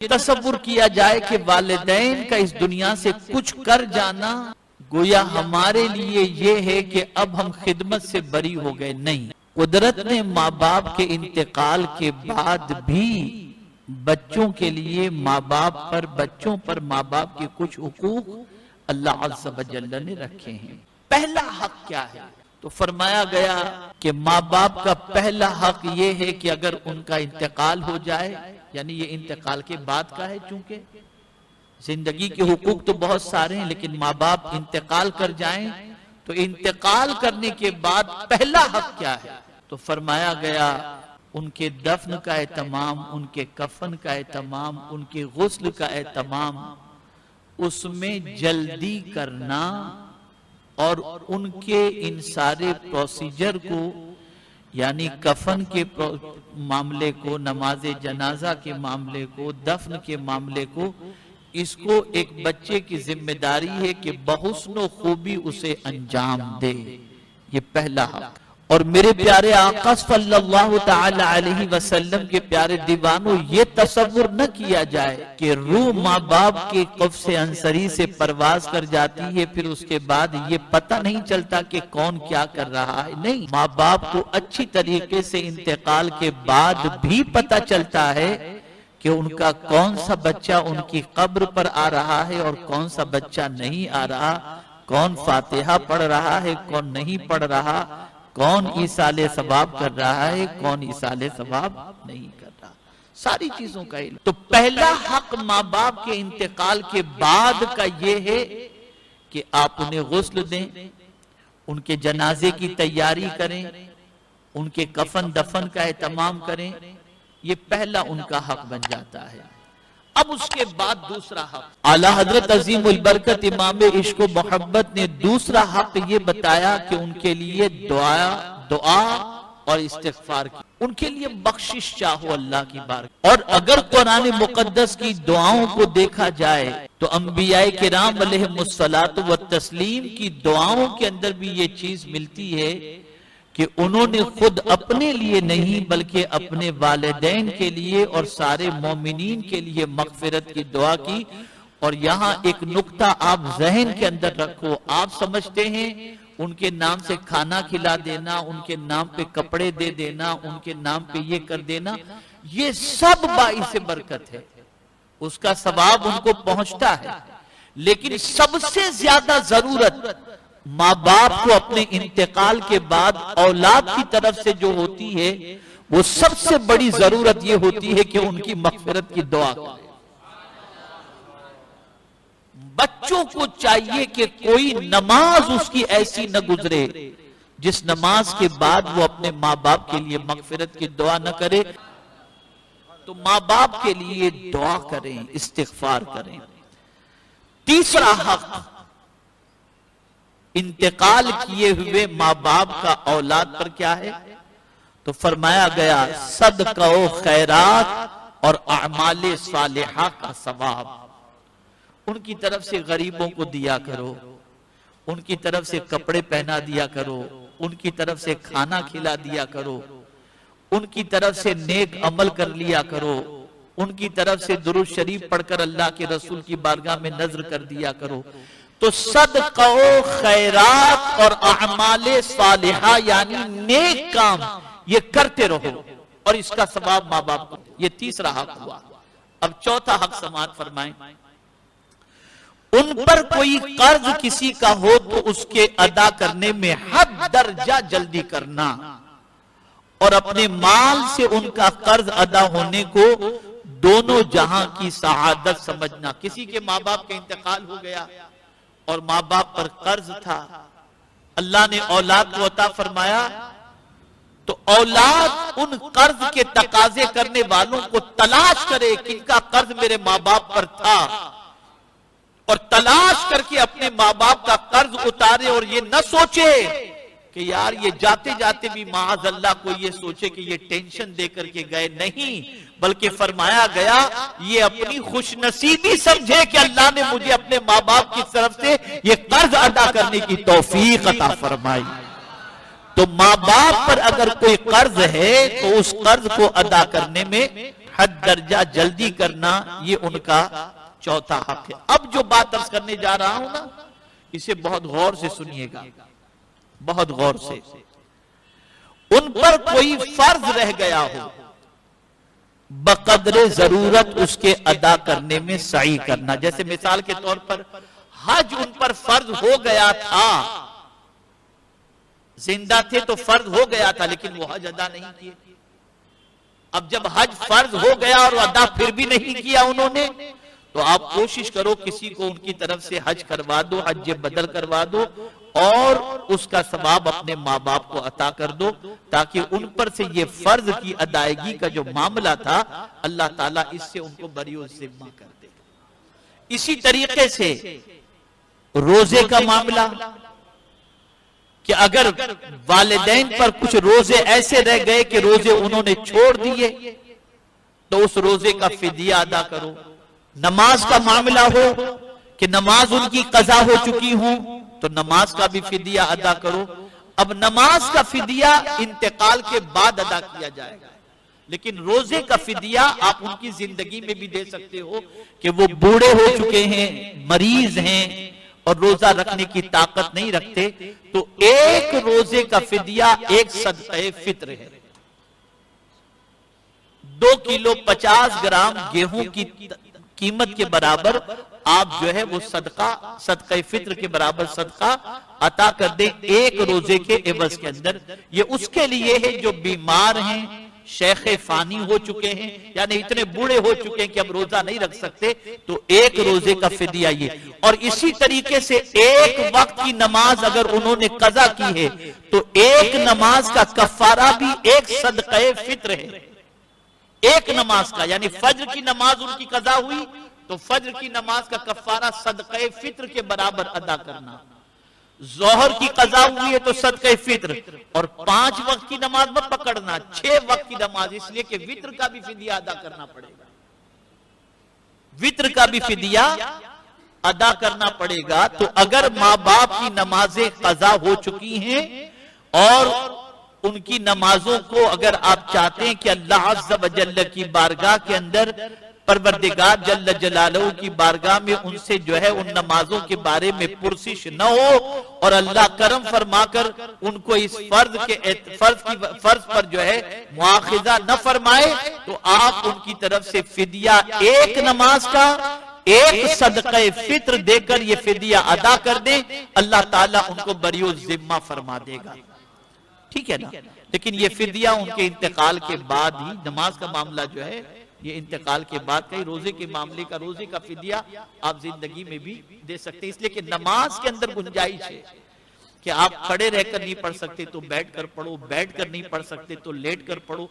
تصور کیا جائے کہ والدین کا اس دنیا سے کچھ کر جانا گویا ہمارے لیے یہ ہے کہ اب ہم خدمت سے بری ہو گئے. نہیں، قدرت نے ماں باپ کے انتقال کے بعد بھی بچوں کے لیے بچوں پر ماں باپ کے کچھ حقوق اللہ عز و جل نے رکھے ہیں. پہلا حق کیا ہے؟ تو فرمایا گیا کہ ماں باپ کا پہلا حق یہ ہے کہ اگر ان کا انتقال ہو جائے، یعنی یہ انتقال کے بعد کا ہے، چونکہ زندگی کے حقوق تو بہت سارے ہیں، لیکن ماں باپ انتقال کر جائیں تو انتقال کرنے کے بعد پہلا حق کیا ہے؟ تو فرمایا گیا ان کے دفن کا اہتمام، ان کے کفن کا اہتمام، ان کے غسل کا اہتمام، اس میں جلدی کرنا اور ان کے ان سارے پروسیجر کو، یعنی کفن کے معاملے کو، نماز جنازہ کے معاملے کو، دفن کے معاملے کو، اس کو ایک بچے کی ذمہ داری ہے کہ بحسن و خوبی اسے انجام دے. یہ پہلا حق. اور میرے پیارے آقا صلی اللہ تعالی علیہ وسلم کے پیارے دیوانوں، یہ تصور نہ کیا جائے کہ روح ماں باپ کے قفس انصری سے پرواز کر جاتی ہے، پھر اس کے بعد یہ پتہ نہیں چلتا کہ کون کیا کر رہا ہے. نہیں، ماں باپ کو اچھی طریقے سے انتقال کے بعد بھی پتہ چلتا ہے کہ ان کا کون سا بچہ ان کی قبر پر آ رہا ہے اور کون سا بچہ نہیں آ رہا، کون فاتحہ پڑھ رہا ہے، کون نہیں پڑھ رہا، کون ایصال ثواب کر رہا ہے، کون ایصال ثواب نہیں کر رہا. ساری چیزوں کا علم. تو پہلا حق ماں باپ کے انتقال کے بعد کا یہ ہے کہ آپ انہیں غسل دیں، ان کے جنازے کی تیاری کریں، ان کے کفن دفن کا اہتمام کریں. یہ پہلا ان کا حق بن جاتا ہے. اب اس کے بعد دوسرا حق، اعلی حضرت عظیم البرکت امام عشق و محبت نے دوسرا حق یہ بتایا کہ ان کے لیے دعا اور استغفار کی، ان کے لیے بخشش چاہو اللہ کی بارگاہ. اور اگر قرآن مقدس کی دعاؤں کو دیکھا جائے تو انبیاء کرام علیہم الصلاۃ والتسلیم کی دعاؤں کے اندر بھی یہ چیز ملتی ہے کہ انہوں نے خود اپنے لیے نہیں بلکہ اپنے والدین کے لیے اور سارے مومنین کے لیے مغفرت کی دعا کی. اور یہاں ایک نقطہ آپ ذہن کے اندر رکھو. آپ سمجھتے ہیں ان کے نام سے کھانا کھلا دینا، ان کے نام پہ کپڑے دے دینا، ان کے نام پہ یہ کر دینا، یہ سب باعث برکت ہے، اس کا ثواب ان کو پہنچتا ہے. لیکن سب سے زیادہ ضرورت ماں باپ کو اپنے انتقال کے بعد اولاد کی طرف سے جو ہوتی ہے، وہ سب سے بڑی ضرورت یہ ہوتی ہے کہ ان کی مغفرت کی دعا کرے. بچوں کو چاہیے کہ کوئی نماز اس کی ایسی نہ گزرے جس نماز کے بعد وہ اپنے ماں باپ کے لیے مغفرت کی دعا نہ کرے. تو ماں باپ کے لیے دعا کریں، استغفار کریں. تیسرا حق، انتقال کیے ہوئے ماں باپ کا اولاد پر کیا ہے؟ تو فرمایا گیا صدقہ و خیرات اور اعمال صالحہ کا ثواب. ان کی طرف سے غریبوں کو دیا کرو، ان کی طرف سے کپڑے پہنا دیا کرو، ان کی طرف سے کھانا کھلا دیا کرو، ان کی طرف سے نیک عمل کر لیا کرو، ان کی طرف سے درود شریف پڑھ کر اللہ کے رسول کی بارگاہ میں نذر کر دیا کرو. تو صدقہ و خیرات اور اعمال صالحہ یعنی نیک کام یہ کرتے رہو اور اس کا ثواب ماں باپ کو. یہ تیسرا حق ہوا. اب چوتھا حق سماعت فرمائیں. ان پر کوئی قرض کسی کا ہو تو اس کے ادا کرنے میں حد درجہ جلدی کرنا اور اپنے مال سے ان کا قرض ادا ہونے کو دونوں جہاں کی سعادت سمجھنا. کسی کے ماں باپ کا انتقال ہو گیا اور ماں باپ پر قرض تھا، اللہ نے اولاد کو عطا فرمایا، تو اولاد ان قرض کے تقاضے کرنے والوں کو تلاش کرے کہ ان کا قرض میرے ماں باپ پر تھا، اور تلاش کر کے اپنے ماں باپ کا قرض اتارے. اور یہ نہ سوچے کہ یار یہ جاتے جاتے بھی معاذ اللہ کو یہ سوچے کہ یہ ٹینشن دے کر کے گئے. نہیں، بلکہ فرمایا گیا یہ اپنی خوش نصیبی سمجھے کہ اللہ نے مجھے اپنے ماں باپ کی طرف سے یہ قرض ادا کرنے کی توفیق عطا فرمائی. تو ماں باپ پر اگر کوئی قرض ہے تو اس قرض کو ادا کرنے میں حد درجہ جلدی کرنا یہ ان کا چوتھا حق ہے۔ اب جو بات عرض کرنے جا رہا ہوں نا، اسے بہت غور سے سنیے گا، بہت غور سے۔ ان پر کوئی فرض رہ گیا ہو، بقدر ضرورت اس کے ادا کرنے میں سعی کرنا۔ جیسے مثال کے طور پر حج ان پر فرض ہو گیا تھا، زندہ تھے تو فرض ہو گیا تھا، لیکن وہ حج ادا نہیں کیے۔ اب جب حج فرض ہو گیا اور ادا پھر بھی نہیں کیا انہوں نے، تو آپ کوشش کرو کسی کو ان کی طرف سے حج کروا دو، حج بدل کروا دو، اور اس کا ثواب اپنے ماں باپ کو عطا کر دو، تاکہ ان پر سے یہ فرض کی ادائیگی کا جو معاملہ تھا اللہ تعالیٰ اس سے ان کو بری و ذمہ کر دے۔ اسی طریقے سے روزے کا معاملہ، کہ اگر والدین پر کچھ روزے ایسے رہ گئے کہ روزے انہوں نے چھوڑ دیے تو اس روزے کا فدیہ ادا کرو۔ نماز کا معاملہ ہو کہ نماز ان کی قضا ہو چکی ہوں تو نماز کا بھی فدیہ ادا کرو۔ اب نماز کا فدیہ انتقال کے بعد ادا کیا جائے گا، لیکن روزے کا فدیہ آپ ان کی زندگی میں بھی دے سکتے ہو کہ وہ بوڑھے ہو چکے ہیں، مریض ہیں اور روزہ رکھنے کی طاقت نہیں رکھتے، تو ایک روزے کا فدیہ ایک صدقہ فطر ہے۔ 2 کلو 50 گرام گیہوں کی قیمت کے برابر آپ جو ہے وہ صدقہ فطر کے برابر صدقہ عطا کر دیں ایک روزے کے عوض کے اندر۔ یہ اس کے لیے ہے جو بیمار ہیں، شیخ فانی ہو چکے ہیں، یعنی اتنے بوڑھے ہو چکے ہیں کہ اب روزہ نہیں رکھ سکتے، تو ایک روزے کا فدیہ یہ۔ اور اسی طریقے سے ایک وقت کی نماز اگر انہوں نے قضا کی ہے تو ایک نماز کا کفارہ بھی ایک صدقہ فطر ہے۔ ایک نماز کا، یعنی فجر کی نماز ان کی قضا ہوئی تو فجر کی نماز کا کفارہ صدقہ فطر کے برابر ادا کرنا۔ ظہر کی قضا ہوئی ہے تو صدقہ فطر، اور 5 وقت کی نماز مت پکڑنا، 6 وقت کی نماز، اس لیے کہ وطر کا بھی فدیہ ادا کرنا پڑے گا، وطر کا بھی فدیہ ادا کرنا پڑے گا۔ تو اگر ماں باپ کی نمازیں قضا ہو چکی ہیں اور ان کی نمازوں کو اگر آپ چاہتے ہیں کہ اللہ عز و جل کی بارگاہ کے اندر، پروردگار جل جلالہ کی بارگاہ میں ان سے جو ہے ان نمازوں کے بارے میں پرسش نہ ہو اور اللہ کرم فرما کر ان کو اس فرض پر جو ہے مواخذہ نہ فرمائے، تو آپ ان کی طرف سے فدیہ ایک نماز کا ایک صدقہ فطر دے کر یہ فدیہ ادا کر دیں، اللہ تعالیٰ ان کو بری و ذمہ فرما دے گا۔ ٹھیک ہے نا؟ لیکن یہ فدیہ ان کے انتقال کے بعد ہی، نماز کا معاملہ جو ہے یہ انتقال کے بعد کا ہی، روزے کے معاملے کا، روزے کا فدیہ آپ زندگی میں بھی دے سکتے ہیں، اس لیے کہ نماز کے اندر گنجائش ہے کہ آپ کھڑے رہ کر نہیں پڑھ سکتے تو بیٹھ کر پڑھو، بیٹھ کر نہیں پڑھ سکتے تو لیٹ کر پڑھو،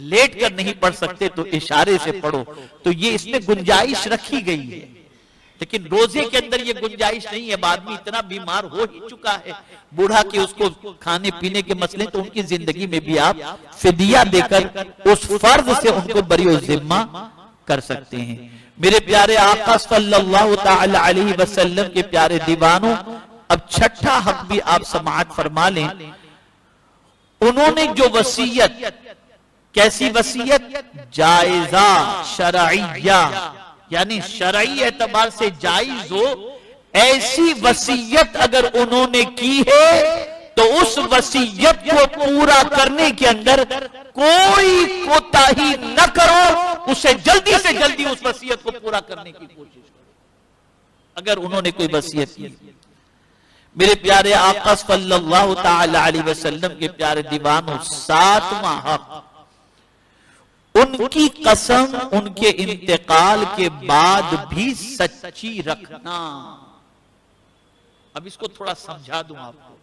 لیٹ کر نہیں پڑھ سکتے تو اشارے سے پڑھو، تو یہ اس میں گنجائش رکھی گئی ہے۔ لیکن روزے کے اندر یہ گنجائش نہیں ہے، آدمی اتنا بیمار ہو ہی چکا ہے بوڑھا کہ اس کو کھانے پینے کے مسئلے، تو ان کی زندگی میں بھی آپ فدیہ دے کر اس فرض سے ان کو بری و ذمہ کر سکتے ہیں۔ میرے پیارے آقا صلی اللہ تعالی علیہ وسلم کے پیارے دیوانوں، اب چھٹا حق بھی آپ سماعت فرما لیں۔ انہوں نے جو وصیت، کیسی وصیت؟ جائزہ شرعیہ، یعنی شرعی اعتبار سے جائز ہو، ایسی وصیت اگر انہوں نے کی ہے تو اس وصیت کو پورا کرنے کے اندر کوئی کوتاہی نہ کرو، اسے جلدی سے جلدی اس وصیت کو پورا کرنے کی کوشش کرو۔ اگر انہوں نے کوئی وصیت کی، میرے پیارے آقا صلی اللہ تعالی علیہ وسلم کے پیارے دیوانوں، 7واں حق، ان کی قسم ان کے انتقال کے بعد بھی سچی رکھنا۔ اب اس کو تھوڑا سمجھا دوں آپ کو۔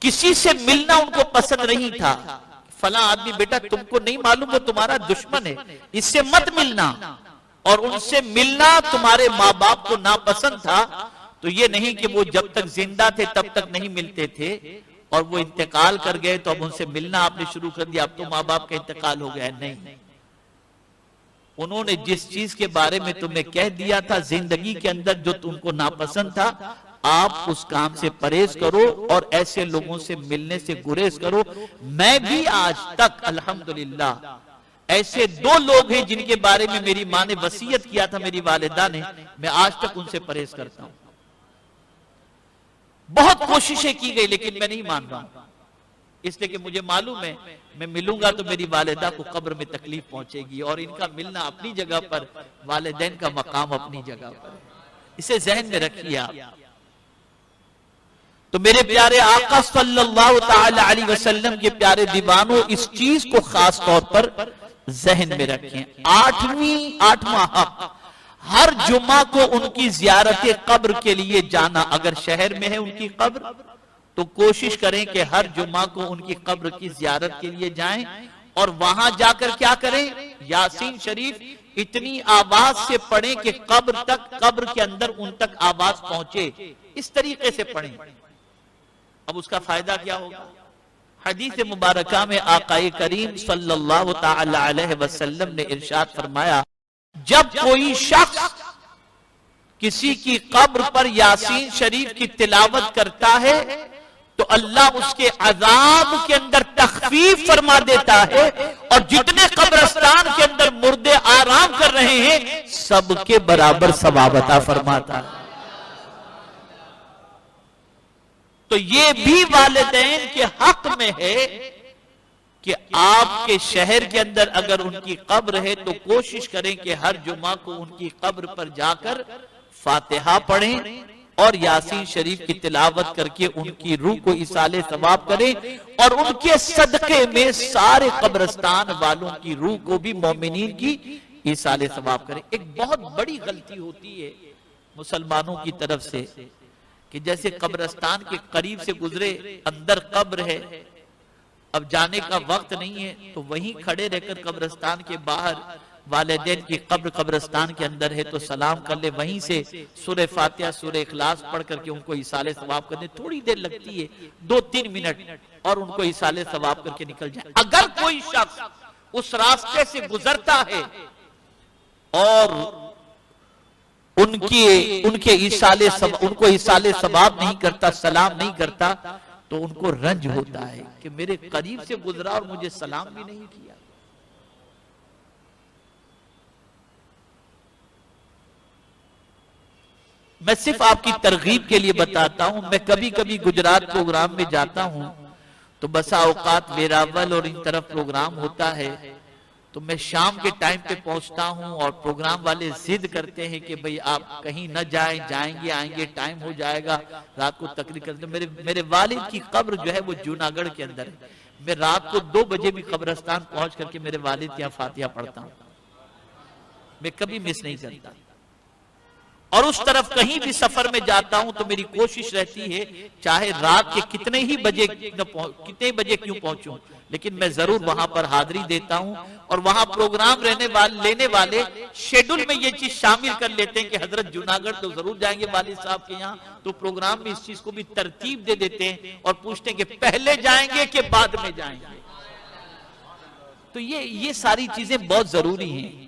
کسی سے ملنا ان کو پسند نہیں تھا، فلاں آدمی بیٹا تم کو نہیں معلوم وہ تمہارا دشمن ہے، اس سے مت ملنا، اور ان سے ملنا تمہارے ماں باپ کو ناپسند تھا، تو یہ نہیں کہ وہ جب تک زندہ تھے تب تک نہیں ملتے تھے اور وہ انتقال کر گئے تو اب ان سے ملنا آپ نے شروع کر دیا، اب تو ماں باپ کا انتقال ہو گیا۔ نہیں، انہوں نے جس چیز کے بارے میں تمہیں کہہ دیا تھا زندگی کے اندر جو تم کو ناپسند تھا، آپ اس کام سے پرہیز کرو اور ایسے لوگوں سے ملنے سے گریز کرو۔ میں بھی آج تک الحمدللہ ایسے 2 لوگ ہیں جن کے بارے میں میری ماں نے وصیت کیا تھا، میری والدہ نے، میں آج تک ان سے پرہیز کرتا ہوں. بہت کوششیں کی گئی لیکن میں نہیں مان رہا ہوں، اس لیے کہ مجھے معلوم ہے میں ملوں گا تو میری والدہ کو قبر میں تکلیف پہنچے گی، اور ان کا ملنا اپنی جگہ پر، والدین کا مقام اپنی جگہ پر، اسے ذہن میں رکھیے آپ. تو میرے پیارے آقا صلی اللہ تعالی علیہ وسلم کے پیارے دیوانوں، اس چیز کو خاص طور پر ذہن میں رکھیں. 8واں حق، ہر جمعہ کو ان کی زیارت قبر کے لیے جانا. اگر شہر میں ہے ان کی قبر تو کوشش کریں کہ ہر جمعہ کو ان کی قبر کی زیارت کے لیے جائیں، اور وہاں جا کر کیا کریں؟ یاسین شریف اتنی آواز سے پڑھیں کہ قبر کے اندر ان تک آواز پہنچے، اس طریقے سے پڑھیں. اب اس کا فائدہ کیا ہوگا؟ حدیث مبارکہ میں آقا کریم صلی اللہ تعالی علیہ وسلم نے ارشاد فرمایا، جب کوئی شخص کسی کی قبر پر یاسین شریف کی تلاوت کرتا ہے تو اللہ اس کے عذاب کے اندر تخفیف فرما دیتا ہے، اور جتنے قبرستان کے اندر مردے آرام کر رہے ہیں سب کے برابر ثواب عطا فرماتا ہے. تو یہ بھی والدین کے حق میں ہے کہ آپ کے شہر کے اندر اگر ان کی قبر ہے تو کوشش کریں کہ ہر جمعہ کو ان کی قبر پر جا کر فاتحہ پڑھیں اور یاسین شریف کی تلاوت کر کے ان کی روح کو ایصال ثواب کریں، اور ان کے صدقے میں سارے قبرستان والوں کی روح کو بھی مومنین کی ایصال ثواب کریں. ایک بہت بڑی غلطی ہوتی ہے مسلمانوں کی طرف سے کہ جیسے قبرستان کے قریب سے گزرے، اندر قبر ہے، اب جانے کا وقت نہیں ہے تو وہیں کھڑے رہ کر قبرستان کے باہر، والدین کی قبر قبرستان کے اندر ہے تو سلام کر لے، وہیں سے سورہ فاتحہ سورہ اخلاص پڑھ کر کے ان کو ایصال ثواب کرنے. تھوڑی دیر لگتی ہے، 2-3 منٹ، اور ان کو ایصال ثواب کر کے نکل جائے. اگر کوئی شخص اس راستے سے گزرتا ہے اور ان کو ایصال ثواب نہیں کرتا، سلام نہیں کرتا، تو ان کو رنج ہوتا ہے کہ میرے قریب سے گزرا اور مجھے سلام بھی نہیں کیا. میں صرف آپ کی ترغیب کے لیے بتاتا ہوں. میں کبھی کبھی گجرات پروگرام میں جاتا ہوں تو بسا اوقات ویراول اور ان طرف پروگرام ہوتا ہے تو میں شام کے ٹائم پہ پہنچتا ہوں، اور پروگرام والے ضد کرتے ہیں کہ بھئی آپ کہیں نہ جائیں، جائیں گے آئیں گے ٹائم ہو جائے گا، رات کو تقریر کرتے. میرے والد کی قبر جو ہے وہ جوناگڑھ کے اندر ہے. میں رات کو 2 بجے بھی قبرستان پہنچ کر کے میرے والد کے یہاں فاتحہ پڑھتا ہوں. میں کبھی مس نہیں کرتا. اور اس طرف کہیں بھی سفر میں جاتا ہوں تو میری کوشش رہتی ہے چاہے رات کے کتنے بجے کیوں پہنچوں، لیکن میں ضرور وہاں پر حاضری دیتا ہوں. اور وہاں پروگرام لینے والے شیڈول میں یہ چیز شامل کر لیتے ہیں کہ حضرت جوناگڑھ تو ضرور جائیں گے والد صاحب کے یہاں، تو پروگرام میں اس چیز کو بھی ترتیب دے دیتے ہیں اور پوچھتے ہیں کہ پہلے جائیں گے کہ بعد میں جائیں گے. تو یہ ساری چیزیں بہت ضروری ہیں.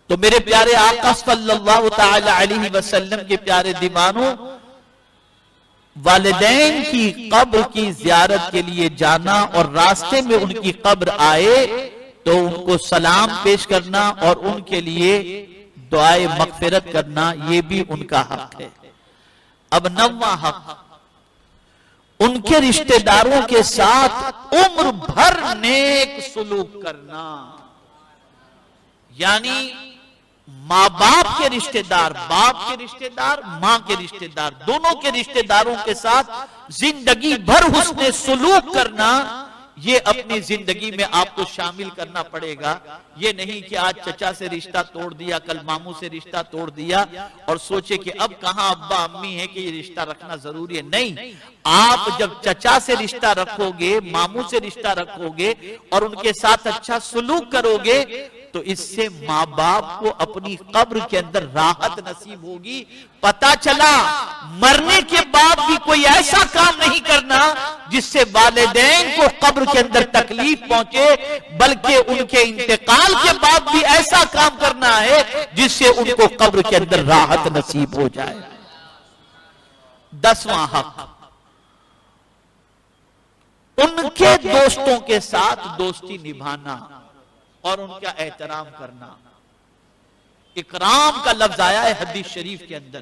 تو میرے پیارے آقا صلی اللہ تعالی علیہ وسلم کے پیارے دیوانوں، والدین کی قبر کی زیارت کے لیے جانا اور راستے میں ان کی قبر آئے تو ان کو سلام پیش کرنا اور ان کے لیے دعائے مغفرت کرنا، یہ بھی ان کا حق ہے. اب 9واں حق، ان کے رشتہ داروں کے ساتھ عمر بھر نیک سلوک کرنا. یعنی ماں باپ کے رشتہ دار، باپ کے رشتہ دار، ماں کے رشتہ دار، دونوں کے رشتہ داروں کے ساتھ زندگی بھر حسن سلوک کرنا، یہ اپنی زندگی میں آپ کو شامل کرنا پڑے گا. یہ نہیں کہ آج چچا سے رشتہ توڑ دیا، کل ماموں سے رشتہ توڑ دیا اور سوچے کہ اب کہاں ابا امی ہے کہ یہ رشتہ رکھنا ضروری ہے. نہیں، آپ جب چچا سے رشتہ رکھو گے، ماموں سے رشتہ رکھو گے اور ان کے ساتھ اچھا سلوک کرو گے تو اس سے ماں باپ کو اپنی قبر کے اندر راحت نصیب ہوگی. پتہ چلا مرنے کے بعد بھی کوئی ایسا کام نہیں کرنا جس سے والدین کو قبر کے اندر تکلیف پہنچے، بلکہ ان کے انتقال کے بعد بھی ایسا کام کرنا ہے جس سے ان کو قبر کے اندر راحت نصیب ہو جائے. 10واں حق، ان کے دوستوں کے ساتھ دوستی نبھانا اور ان کا احترام کرنا. اکرام کا لفظ آیا ہے حدیث شریف کے اندر.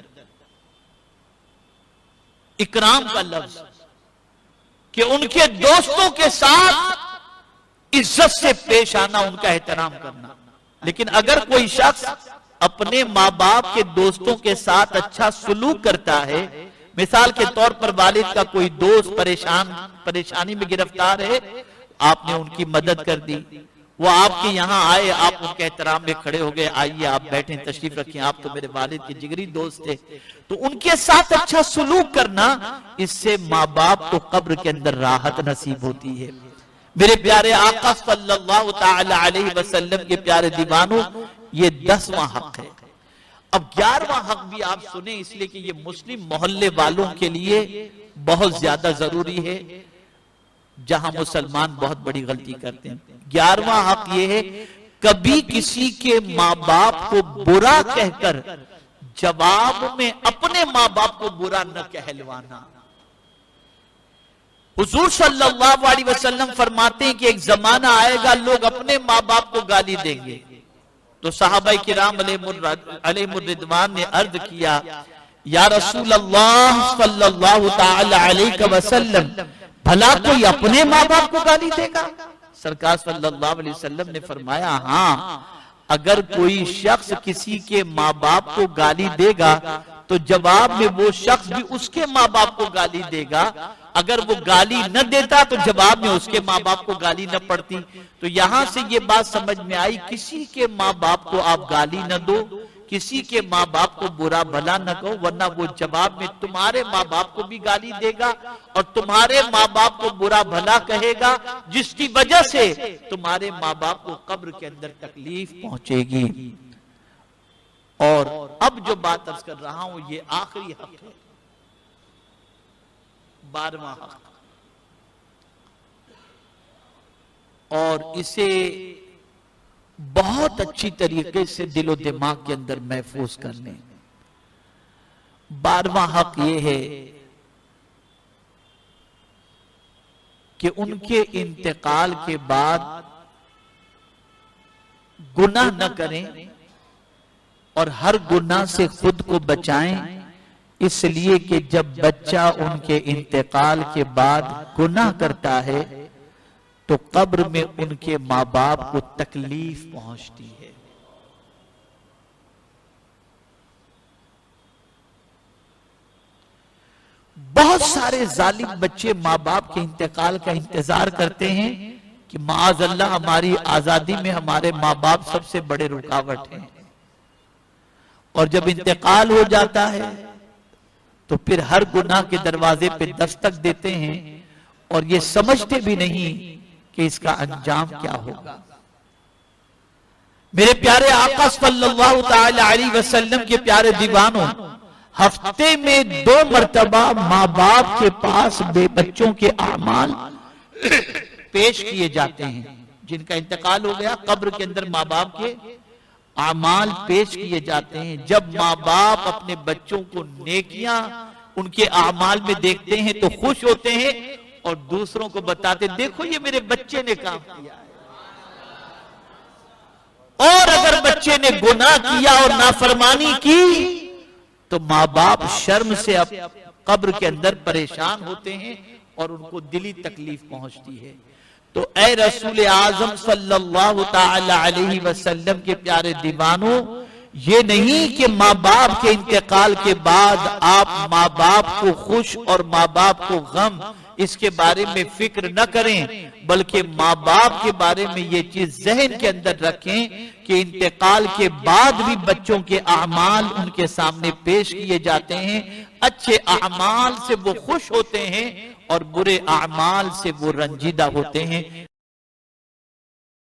اکرام کا لفظ کہ ان کے دوستوں کے ساتھ عزت سے پیش آنا, ان کا احترام کرنا. لیکن اگر کوئی شخص اپنے ماں باپ کے دوستوں کے ساتھ اچھا سلوک کرتا ہے, مثال کے طور پر والد کا کوئی دوست پریشانی میں گرفتار ہے, آپ نے ان کی مدد کر دی, وہ آپ کے یہاں آئے, آپ ان کے احترام میں کھڑے ہو گئے, آئیے آپ بیٹھیں, تشریف رکھیں, آپ تو میرے والد کے جگری دوست تھے, تو ان کے ساتھ اچھا سلوک کرنا, اس سے ماں باپ کو قبر کے اندر راحت نصیب ہوتی ہے. میرے پیارے آقا صلی اللہ تعالی علیہ وسلم کے پیارے دیوانوں, یہ 10واں حق ہے. اب 11واں حق بھی آپ سنیں, اس لیے کہ یہ مسلم محلے والوں کے لیے بہت زیادہ ضروری ہے, جہاں مسلمان بہت بڑی غلطی کرتے ہیں. 11واں حق یہ ہے, کبھی کسی کے ماں باپ کو برا کہہ کر جواب میں اپنے ماں باپ کو برا نہ کہلوانا. حضور صلی اللہ علیہ وسلم فرماتے ہیں کہ ایک زمانہ آئے گا لوگ اپنے ماں باپ کو گالی دیں گے. تو صحابہ کرام علیہ الرضوان نے عرض کیا, یا رسول اللہ صلی اللہ تعالی علیہ وسلم, بھلا کوئی اپنے ماں باپ کو گالی دے گا؟ سرکار صلی اللہ علیہ وسلم نے فرمایا, ہاں, اگر کوئی شخص کسی کے ماں باپ کو گالی دے گا تو جواب میں وہ شخص بھی اس کے ماں باپ کو گالی دے گا. اگر وہ گالی نہ دیتا تو جواب میں اس کے ماں باپ کو گالی نہ پڑتی. تو یہاں سے یہ بات سمجھ میں آئی, کسی کے ماں باپ کو آپ گالی نہ دو, کسی کے ماں باپ کو برا بھلا نہ کہو, ورنہ وہ جواب میں تمہارے ماں باپ کو بھی گالی دے گا اور تمہارے ماں باپ کو برا بھلا کہے گا, جس کی وجہ سے تمہارے ماں باپ کو قبر کے اندر تکلیف پہنچے گی. اور اب جو بات عرض کر رہا ہوں یہ آخری حق ہے, 12واں حق, اور اسے بہت اچھی طریقے سے دل و دماغ کے اندر محفوظ کر لیں. 12واں حق یہ ہے کہ ان کے انتقال کے بعد گناہ نہ کریں اور ہر گناہ سے خود کو بچائیں, اس لیے کہ جب بچہ ان کے انتقال کے بعد گناہ کرتا ہے تو قبر میں ان کے ماں باپ کو تکلیف پہنچتی ہے. بہت سارے ظالم بچے ماں باپ کے انتقال کا انتظار کرتے ہیں کہ معاذ اللہ ہماری آزادی میں ہمارے ماں باپ سب سے بڑے رکاوٹ ہیں, اور جب انتقال ہو جاتا ہے تو پھر ہر گناہ کے دروازے پہ دستک دیتے ہیں اور یہ سمجھتے بھی نہیں کہ اس کا انجام کیا ہوگا. میرے پیارے آقا صلی اللہ تعالی علیہ وسلم کے پیارے دیوانوں, ہفتے میں 2 مرتبہ ماں باپ کے پاس بے بچوں کے اعمال پیش کیے جاتے ہیں. جن کا انتقال ہو گیا قبر کے اندر ماں باپ کے اعمال پیش کیے جاتے ہیں. جب ماں باپ اپنے بچوں کو نیکیاں ان کے اعمال میں دیکھتے ہیں تو خوش ہوتے ہیں اور دوسروں کو بتاتے, دیکھو یہ میرے بچے نے کام کیا ہے. اور اگر بچے نے گناہ کیا اور نافرمانی کی تو ماں باپ شرم سے اب قبر کے اندر پریشان ہوتے ہیں اور ان کو دلی تکلیف پہنچتی ہے. تو اے رسول اعظم صلی اللہ تعالی علیہ وسلم کے پیارے دیوانوں, یہ نہیں کہ ماں باپ کے انتقال کے بعد آپ ماں باپ کو خوش اور ماں باپ کو غم, اس کے بارے میں فکر نہ کریں, بلکہ ماں باپ کے بارے میں یہ چیز ذہن کے اندر رکھیں کہ انتقال کے بعد بھی بچوں کے اعمال ان کے سامنے پیش کیے جاتے ہیں. اچھے اعمال سے وہ خوش ہوتے ہیں اور برے اعمال سے وہ رنجیدہ ہوتے ہیں.